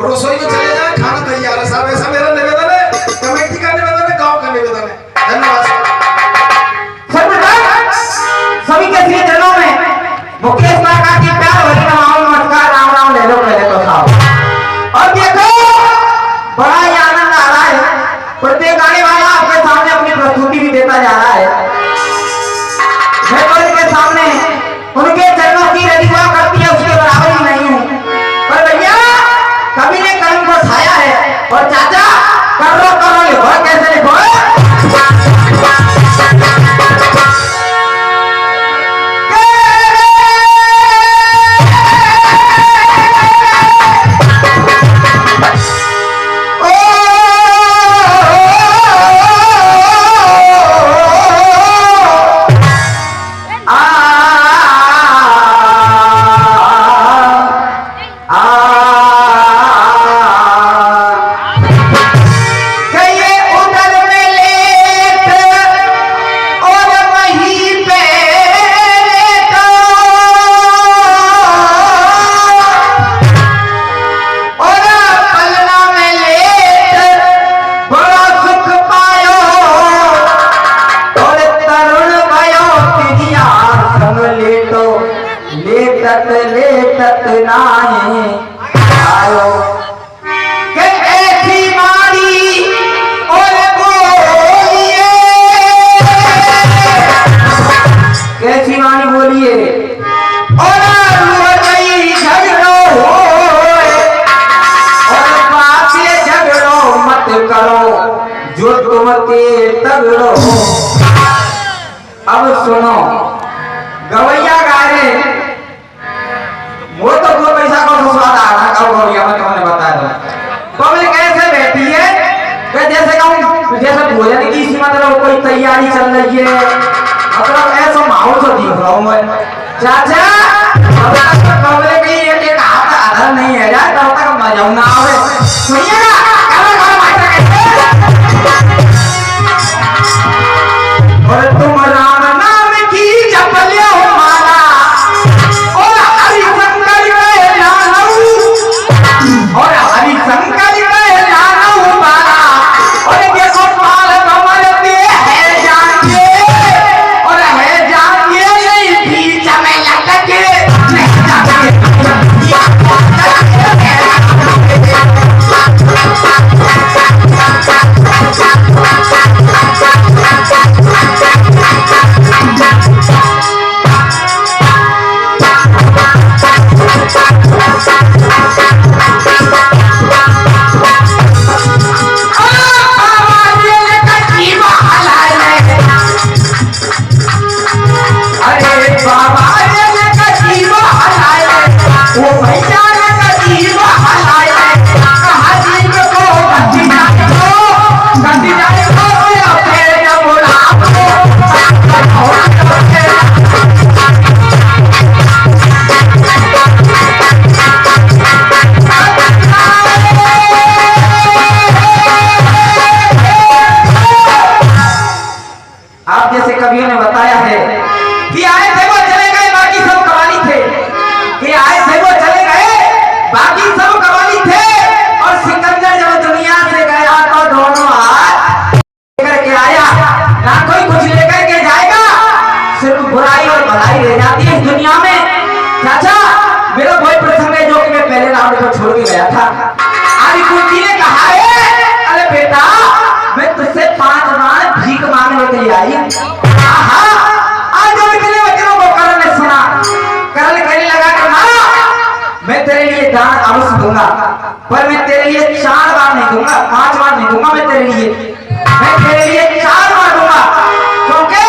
रसोई में चले जाए, खाना तैयार है साहब, ऐसा मेरा निवेदन है, कमेटी का निवेदन है, गांव का निवेदन है। धन्यवाद सभी के लिए चरणों में मुकेश काका की प्यार भरी नमस्कार, राम राम ले लो पहले तो साहब। और देखो बड़ा ही आनंद आ रहा है, प्रत्येक गाने वाला आपके सामने अपनी प्रस्तुति भी देता जा रहा है। मैं तो इनके सामने उनके चरणों की यदि हुआ करती है उसके बराबर ही नहीं हूँ, पर भैया कभी ने कलम को उठाया है। और चाचा करो लिखो, कैसे लिखो? लेटत नाही आयो के ऐसी मारी और बोलिए, कैसी मारी बोलिए और झगड़ो हो और बात झगड़ो मत करो जो तुम के तगड़ो। अब सुनो गवैया गा रहे, वो तो दो पैसा का स्वाद आ रहा कब हो गया, मैं तुमने बताया था। पब्लिक ऐसे बैठी है कि जैसे जैसे भोजन की सी मतलब कोई तैयारी चल रही है, मतलब ऐसा माहौल तो दिख रहा हूँ मैं। चाचा पब्लिक की एक हाथ आधा नहीं है यार, तब तक मजा ना आवे। सुनिएगा और तुम राम नाम की जप लियो माला और हरि शंकर माला और देखो पाल कमल पे है जानिए और है जानिए नहीं बीच में लटके नहीं जानिए। आप जैसे कवियों ने बताया है कि आए थे वो चले गए बाकी सब कवाली थे, कि आए थे वो चले गए बाकी सब कवाली थे, और सिकंदर जब दुनिया से गया तो दोनों हाथ लेकर के आया, ना कोई कुछ लेकर के जाएगा, सिर्फ बुराई और भलाई रह जाती है इस दुनिया में। चाचा मेरा वही प्रसंग है जो कि मैं पहले राउंड को छोड़ के गया था। आज कुंती ने कहा है, अरे बेटा मैं तुझसे 5 पर मैं तेरे लिए 4 बार नहीं दूंगा, 5 बार नहीं दूंगा। मैं तेरे लिए 4 बार दूंगा, क्योंकि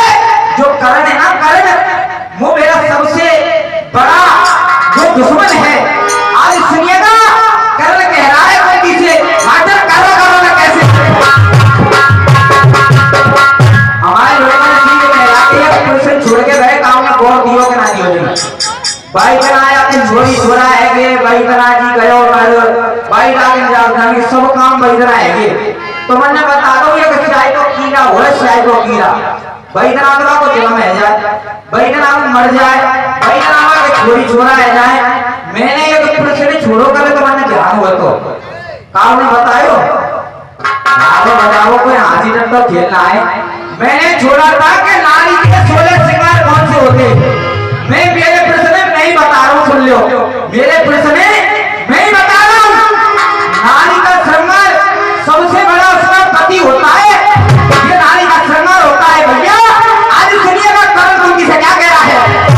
जो करण है ना, करण वो मेरा सबसे बड़ा जो दुश्मन है। आज सुनिएगा, करण कह रहा है कोई से मास्टर करो ना कैसे। हमारे लोगों ने ठीक कहलाते हैं, पुलिस छोड़ के गए गाँव में गौर दियो के ना दियो भाई तना आया तुम छोरी छोरा है के भाई तना जी गयो कर भाई डाल जाओ सब काम भाई तना है के। तो मैंने बता दो ये कि चाय को कीड़ा हो चाय को कीड़ा भाई तना तो को जन्म है जाए, भाई तना मर जाए, भाई तना के छोरी छोरा है जाए। मैंने ये तो पुलिस ने छोड़ो करे तो मैंने ध्यान हुआ तो काम ने बतायो आगे बताओ कोई हाथी डंडा तो खेलना है। मैंने छोड़ा था कि नारी के 16 श्रृंगार कौन से होते। मैं मेरे प्रश्न नहीं बता रहा हूँ, सुन लो मेरे प्रश्न मैं बता रहा हूँ। नारी का श्रृंगार सबसे बड़ा उसका पति होता है, ये नारी का श्रृंगार होता है भैया। आज सुनिएगा करण कुंती से क्या कह रहा है।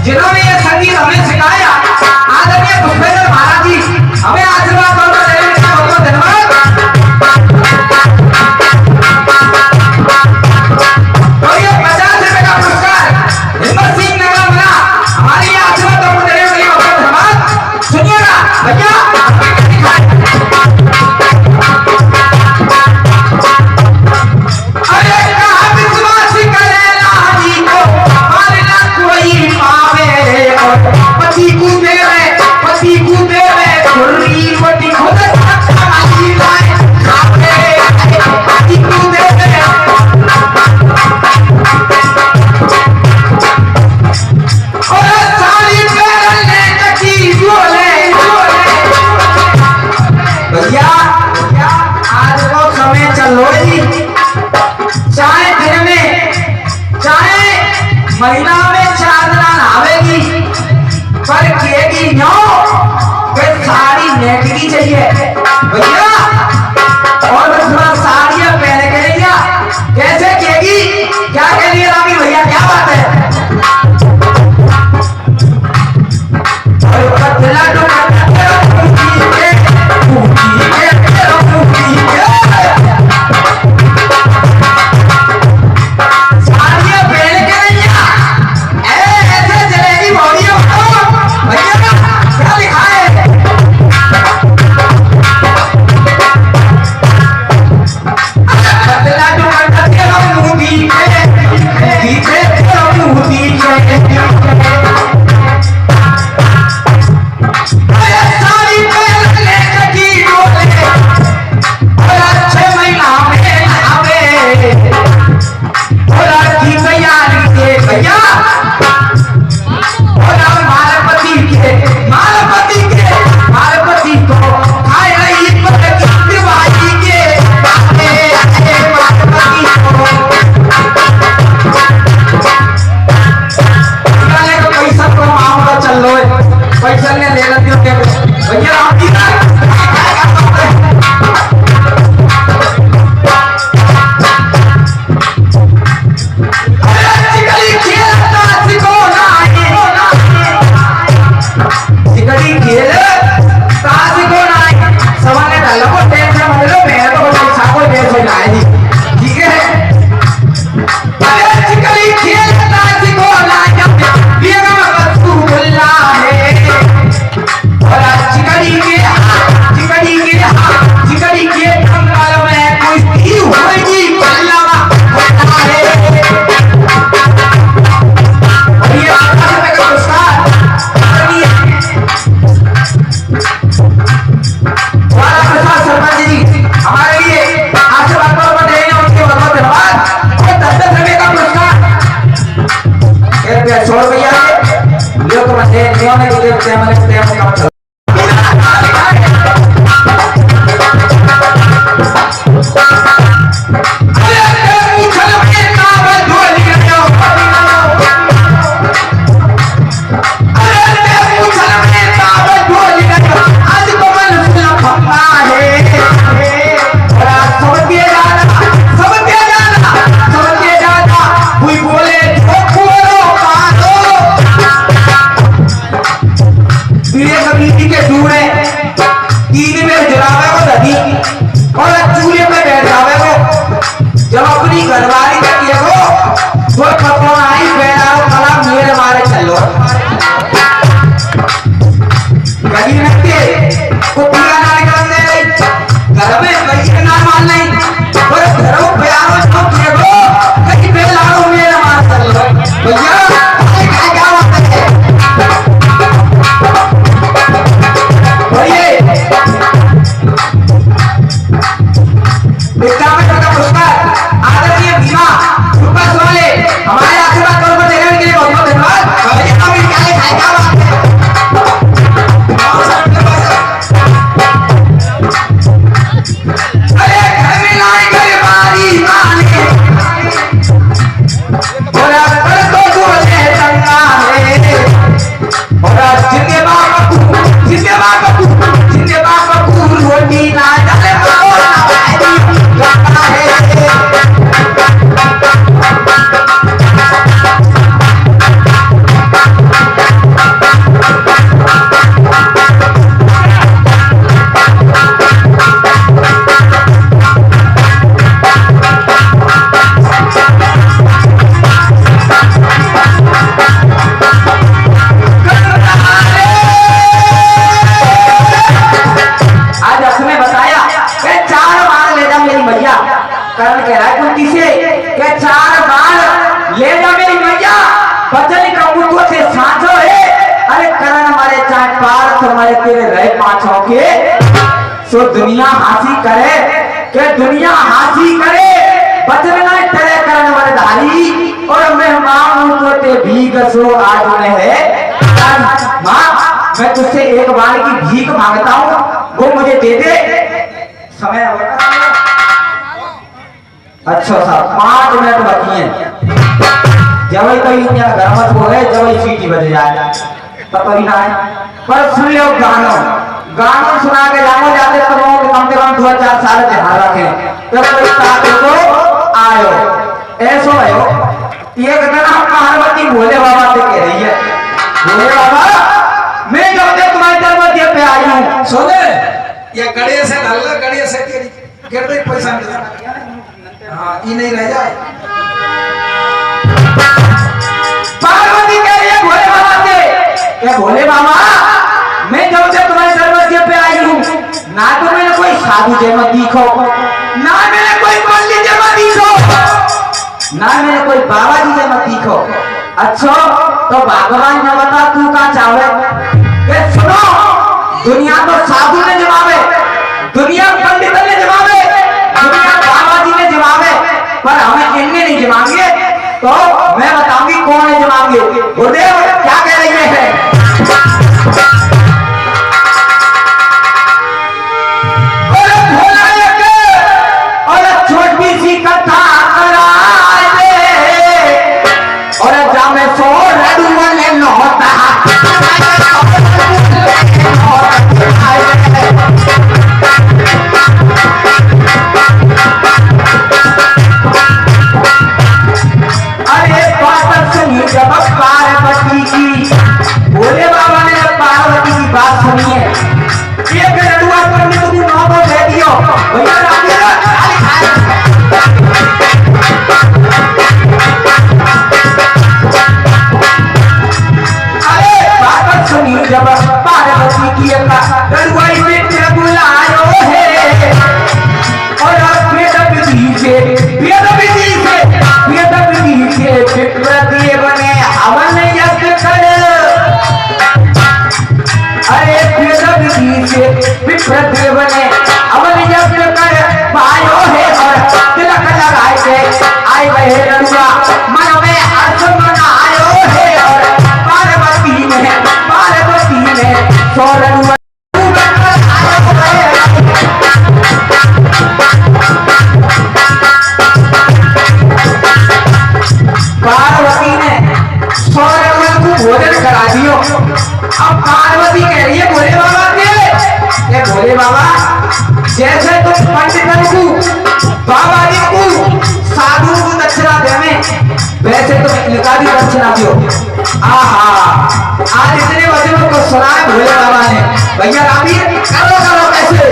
जिन्होंने ये संगीत हमें सिखाया, आज कहेगी नो कि साड़ी नेट की चाहिए भैया, और थोड़ा साड़ियां पहन के लिया कैसे कहेगी, क्या कह रही है रामी भैया, क्या बात है? सो दुनिया हासी करे के दुनिया हासी करे बचना तेरे करने वाले धारी और मेहमान तो ते भीख सो आज में है माँ मैं तुझसे एक बार की भीख मांगता हूँ वो मुझे दे दे। समय अच्छा साहब 5 मिनट बाकी है जब कोई घर मत बोले जब सीटी बजे जाए पता ही ना है। पर सुन लो गानों गानों सुना के जानो जाते तो लोग कम से कम 2-4 साल ध्यान रखें तब कोई साथ को आयो ऐसो है एक दिन हम पार्वती भोले बाबा से कह रही है भोले बाबा मैं जब तक तुम्हारे दरवाजे पे आई हूँ सोने ये गड़े से डालना गड़े से तेरी कितने पैसा मिला हाँ ये नहीं रह जाए पार्वती कह रही है भोले बाबा से क्या भोले बाबा मैं जब से तुम्हारे दरवाजे पे आई हूँ ना तो मैंने कोई साधु जैसा दिखो ना मैंने कोई पंडित जैसा दिखो ना मैंने कोई बाबा जी जैसा दिखो अच्छा तो भगवान ने बता तू कहाँ चाहे ये सुनो दुनिया तो साधु ने जवाबे दुनिया पंडित ने जवाबे दुनिया बाबा जी ने जवाबे पर हमें इनने नहीं जवाएंगे तो मैं बताऊंगी कौन है जवाएंगे गुरुदेव क्या कह रही है जैसे तुम पंडितन को बाबा जी को साधु को दक्षिणा देवे वैसे तुम इनका भी दक्षिणा दो आहा आज इतने वचनों को सुनाए भोले बाबा ने भैया रामी करो करो कैसे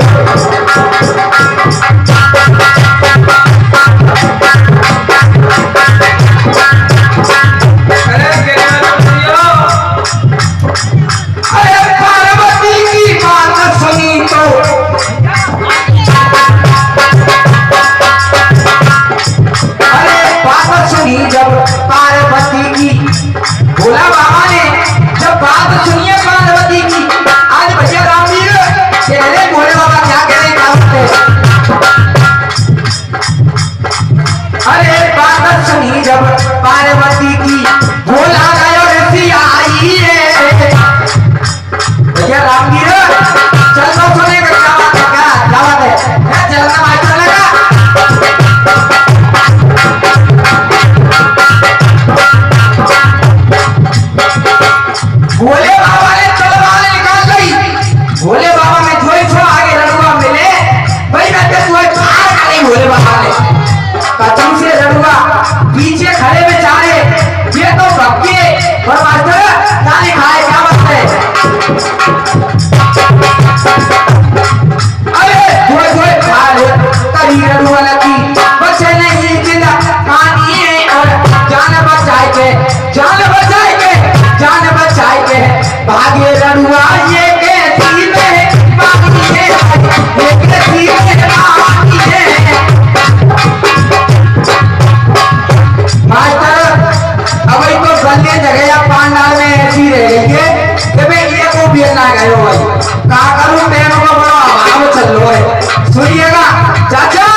सुनिएगा चाचा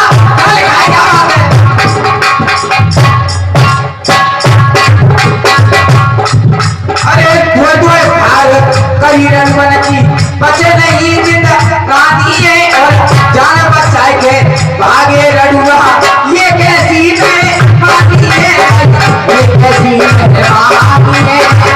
बचे नहीं जिंदा रानी है और जान बचाए के भागे रडुआ ये कैसी है बाती है ये कैसी है बाती है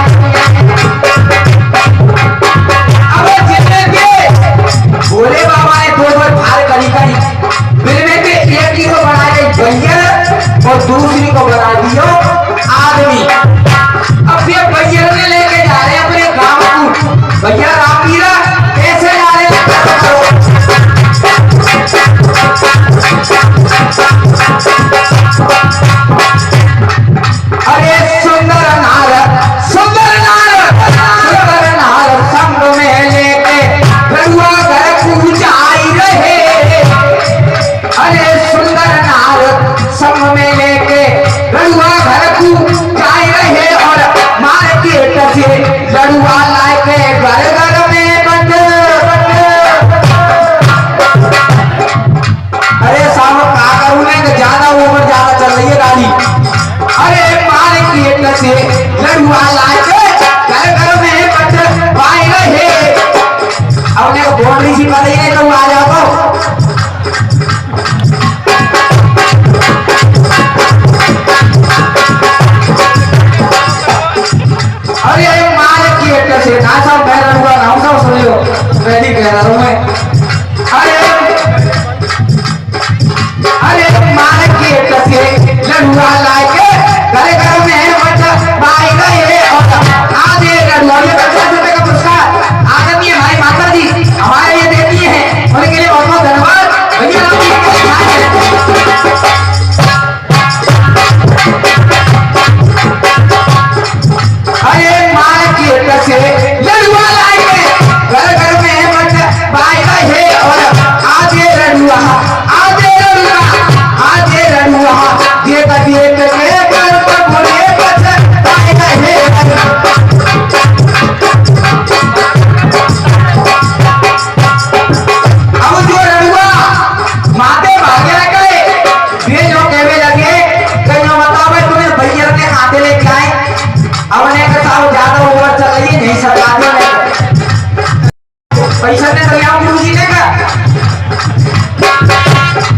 पैसा ने दरिया गुरुजी ने का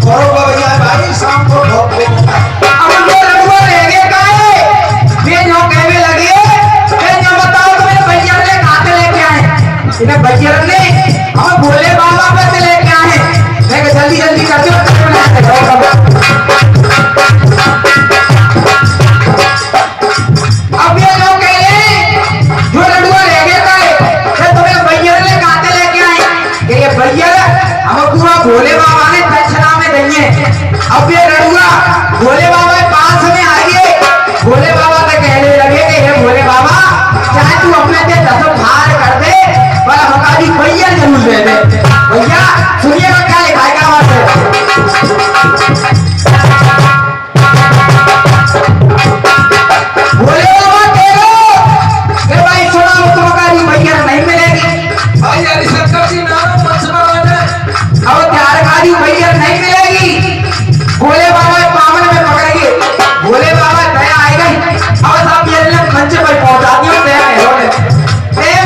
बरोबर भैया भाई शाम को बहुत लेट होता है। अब जो लड़ुआ रह गए काहे वे जो कहने लगे ये जो बताओ तुम्हें भैया ने खाते लेके आए इन्हें भैया ने हम भोले बाबा पे से लेके आए मैं कहा जल्दी जल्दी कर दो अब ये जो कह रहे जो लड़ुआ रह गए काहे तुम्हें भैया ने खाते लेके आए कि ये भैया हम पूरा भोले बाबा ने दक्षिणा में देंगे। अब ये लड़ुआ भोले बाबा के पास में आ गए भोले बाबा से कहने लगे कि हे भोले बाबा चाहे तू अपने से 10 भार कर दे पर हमका भी भैया जरूर दे दे। भैया सुनिएगा क्या लिखा है क्या बात है भोले बाबा कह रहे कि भाई सुना तुमका भी भैया नहीं मिलेगी भाई यार शंकर जी नाम मछमा आ जाए अब त्यारकारी भैया नहीं मिलेगी। भोले बाबा के पावन में पकड़ेंगे भोले बाबा दया आई गई अब साहब मेरे लिए मंच पर पहुंचा दियो दया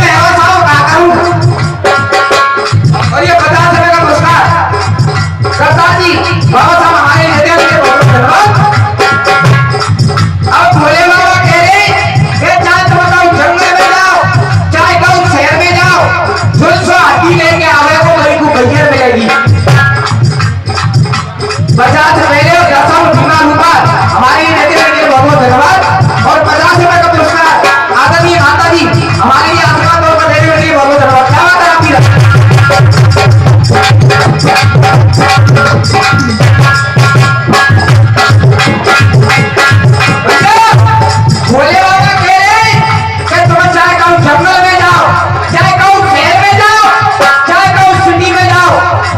मैं हो साहब क्या करूं और ये 50 रुपए का पुरस्कार करता जी बाबा साहब हमारे नेता के बहुत धन्यवाद। अब भोले बाबा कह रहे कि चाहे तुम बताओ जंगल में जाओ चाहे गाँव शहर में जाओ जो हाथी लेके आवे को भाई को भैया मिलेगी 50 रुपए और 10 बीमा रूपा हमारे नेता के बहुत धन्यवाद और 50 रुपए का पुरस्कार आदरणीय माता जी हमारे लिए आशीर्वाद तौर पर देने के लिए बहुत धन्यवाद। क्या बात है आपकी भोले बाबा कह रहे कि तुम चाहे कहूँ जंगल में जाओ चाहे कहूँ शहर में जाओ चाहे कहूँ सिटी में जाओ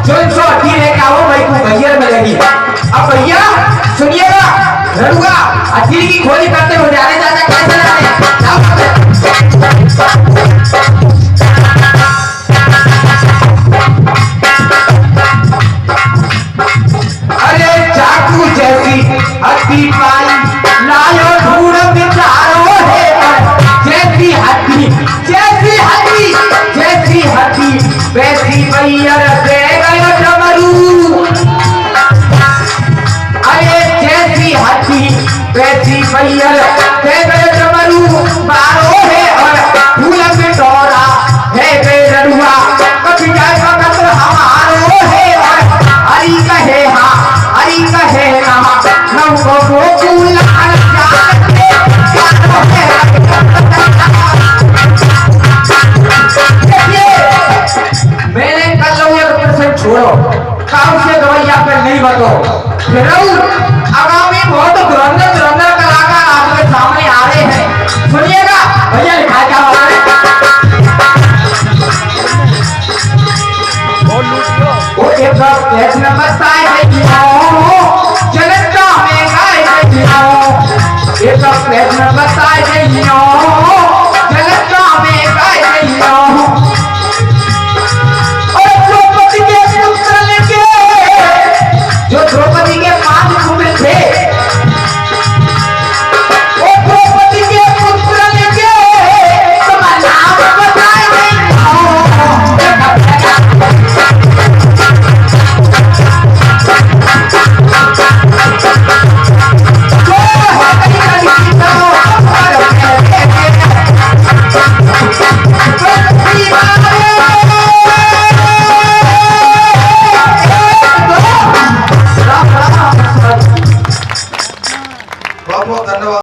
जो 180 लेके आओ भाई को भैया मिलेगी। अब भैया सुनिएगा लड़ूगा हथीली की खोजी करते हो जाने जाते कैसे अरे चाकू जैसी हड्डी पाई लायो ढूंढ बिचारो है जैसी हड्डी वैसी भैया दे गयो डमरू अरे जैसी हड्डी वैसी भैया दे गयो डमरू बारो है और फूल में डोरा है बेरड़ुआ कभी जाए वक्त हमारो है और हरी कहे हाँ हरी कहे ना हमको गोकुल मैंने कर लो ये प्रश्न छोड़ो काम से गवैया पे नहीं बतो फिर आगामी बहुत धुरंधर कलाकार आपके सामने आ रहे हैं सुनिएगा भैया लिखा क्या बात है वो एक कैच नंबर ताए है जनता में गाय है एक कैच नंबर ताए है